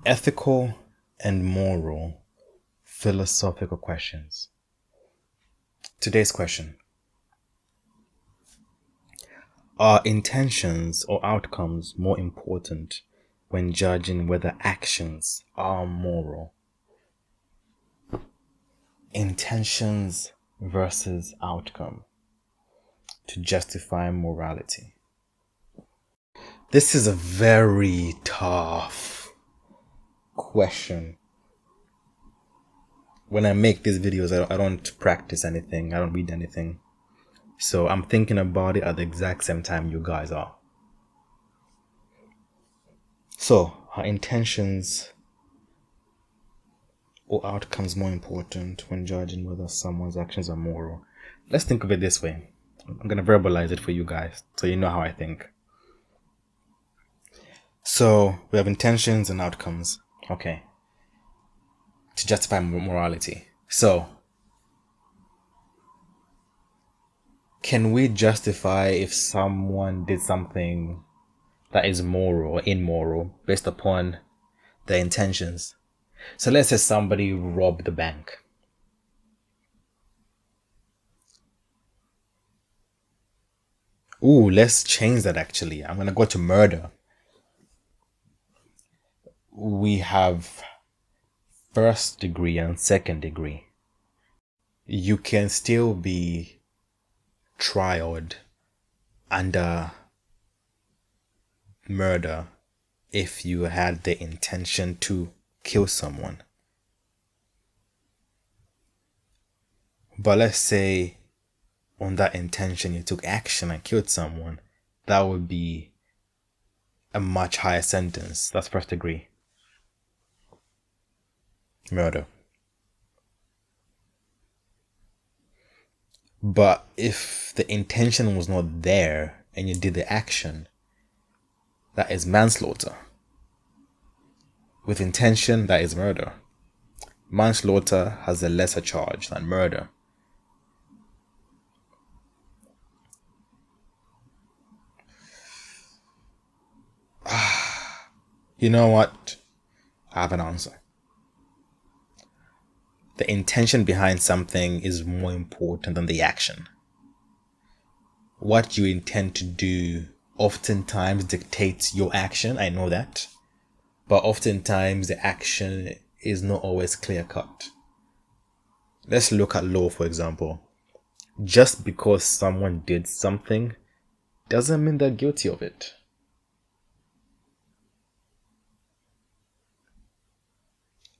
Ethical and moral philosophical questions. Today's question: are intentions or outcomes more important when judging whether actions are moral? Intentions versus outcome to justify morality. This is a very tough question. When I make these videos, I don't practice anything. I don't read anything. So I'm thinking about it at the exact same time you guys are. So, are intentions or outcomes more important when judging whether someone's actions are moral? Let's think of it this way. I'm going to verbalize it for you guys so you know how I think. So, we have intentions and outcomes. Okay. To justify morality. So, can we justify if someone did something that is moral or immoral based upon their intentions? So let's say somebody robbed the bank. Ooh, let's change that actually. I'm going to go to murder. We have first degree and second degree. You can still be trialed under murder if you had the intention to kill someone. But let's say on that intention you took action and killed someone, that would be a much higher sentence. That's first degree murder. But if the intention was not there and you did the action, that is manslaughter. With intention, that is murder. Manslaughter has a lesser charge than murder. You know what? I have an answer. The intention behind something is more important than the action. What you intend to do oftentimes dictates your action, I know that. But oftentimes the action is not always clear cut. Let's look at law, for example. Just because someone did something doesn't mean they're guilty of it.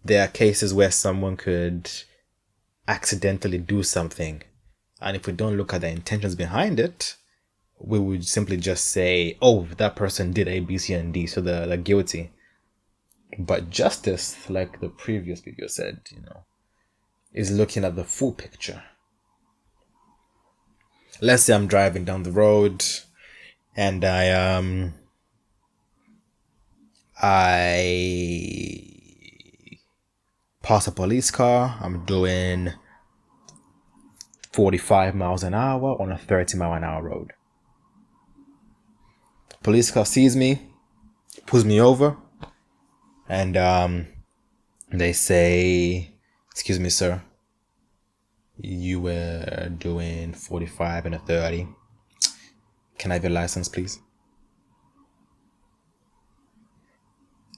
There are cases where someone could accidentally do something, and if we don't look at the intentions behind it, we would simply just say, oh, that person did A, B, C, and D, so they're guilty. But justice, like the previous video said, is looking at the full picture. Let's say I'm driving down the road and I pass a police car. I'm doing 45 miles an hour on a 30-mile-an-hour road. Police car sees me, pulls me over, and they say, excuse me, sir, you were doing 45 and a 30. Can I have your license, please?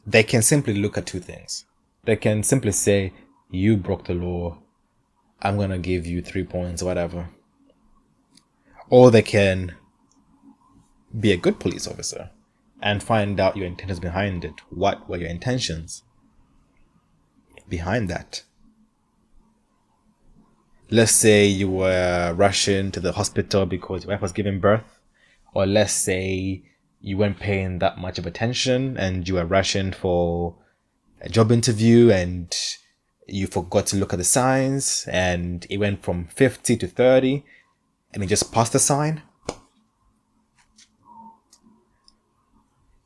They can simply look at two things. They can simply say, you broke the law, I'm going to give you 3 points or whatever. Or they can be a good police officer and find out your intentions behind it. What were your intentions behind that? Let's say you were rushing to the hospital because your wife was giving birth. Or let's say you weren't paying that much of attention and you were rushing for a job interview and you forgot to look at the signs and it went from 50 to 30 and you just passed the sign.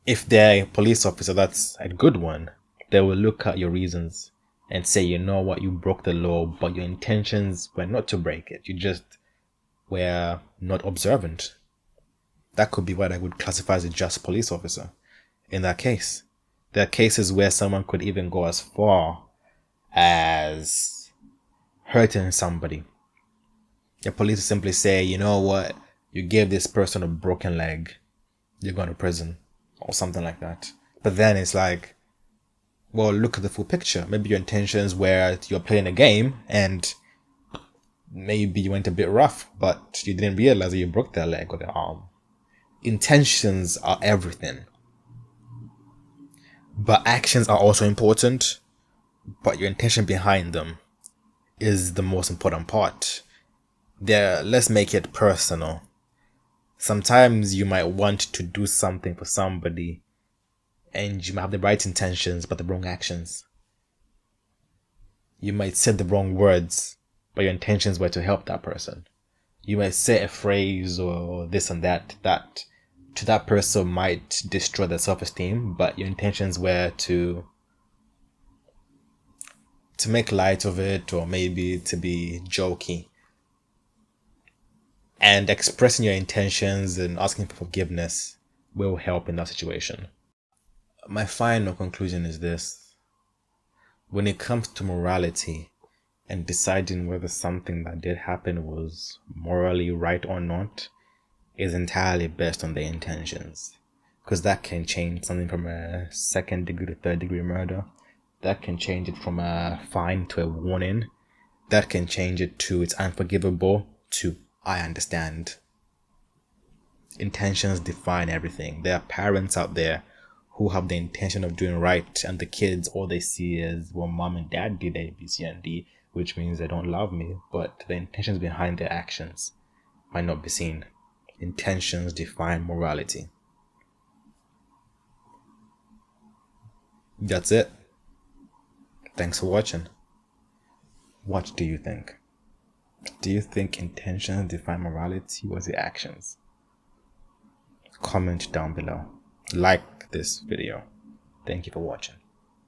If they're a police officer, that's a good one. They will look at your reasons and say, you know what, you broke the law, but your intentions were not to break it. You just were not observant. That could be what I would classify as a just police officer in that case. There are cases where someone could even go as far as hurting somebody. The police simply say, you know what, you gave this person a broken leg, you're going to prison, or something like that. But then it's like, well, look at the full picture. Maybe your intentions were you're playing a game and maybe you went a bit rough, but you didn't realize that you broke their leg or their arm. Intentions are everything. But actions are also important, but your intention behind them is the most important part. Let's make it personal. Sometimes you might want to do something for somebody and you might have the right intentions but the wrong actions. You might say the wrong words, but your intentions were to help that person. You might say a phrase or this and that to that person might destroy their self-esteem, but your intentions were to make light of it, or maybe to be jokey. And expressing your intentions and asking for forgiveness will help in that situation. My final conclusion is this. When it comes to morality and deciding whether something that did happen was morally right or not, is entirely based on the intentions. Because that can change something from a 2nd degree to 3rd degree murder. That can change it from a fine to a warning. That can change it to it's unforgivable to I understand. Intentions define everything. There are parents out there who have the intention of doing right, and the kids, all they see is, well, mom and dad did A, B, C, and D, which means they don't love me, but the intentions behind their actions might not be seen. Intentions define morality. That's it. Thanks for watching. What do you think? Do you think intentions define morality or the actions? Comment down below. Like this video. Thank you for watching.